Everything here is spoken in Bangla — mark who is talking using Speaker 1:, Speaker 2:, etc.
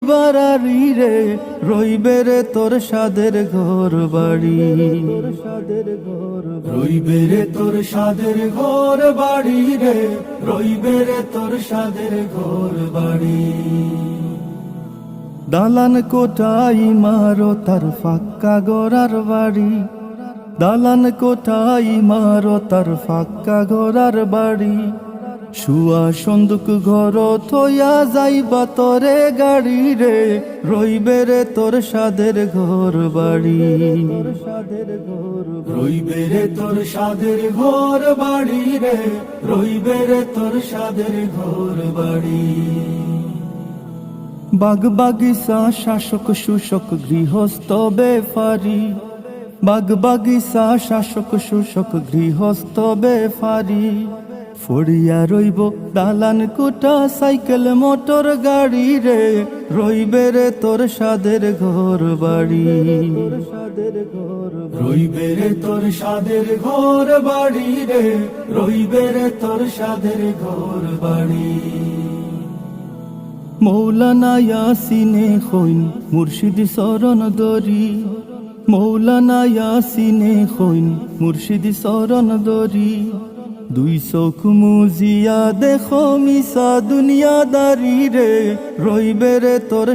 Speaker 1: বাড়ি রে রইবে রে তোর সাদের ঘর বাড়ি, রইবে রে তোর সাদের ঘর বাড়ি রে, রইবে রে তোর সাদের ঘর বাড়ি। দালান কোঠাই মারো তার ফাঁকা গড়ার বাড়ি, দালান কোঠাই মারো তার ফাঁকা গড়ার বাড়ি। শুয়া সন্দুক ঘর থইয়া যাইবা তোরে গাড়ি রে, রইবে রে তোর সাদের ঘর বাড়ি, রইবে রে তোর সাদের ঘর বাড়ি রে, রইবে রে তোর সাদের ঘর বাড়ি। বাগ বাগিচা শাসক শোষক গৃহস্থ বেফারি, বাগ বাগিচা শাসক শোষক গৃহস্থ বেফারি। ফড়িয়া রইব দালান কোঠা সাইকেল মোটর গাড়ি রে, রইবে রে তোর সাদের ঘর বাড়ি, রইবে রে তোর সাদের ঘর বাড়ি রে, রইবে রে তোর সাদের ঘর বাড়ি। মৌলানা ইয়াসিনে খৈন মুর্শিদ শরণ দরি, মৌলানা ইয়াসিনে খৈন মুর্শিদ শরণ দরি। দুই চোখ মুজিয়া দেখো মিশা দুনিয়াদারি রে, রইবে রে তোর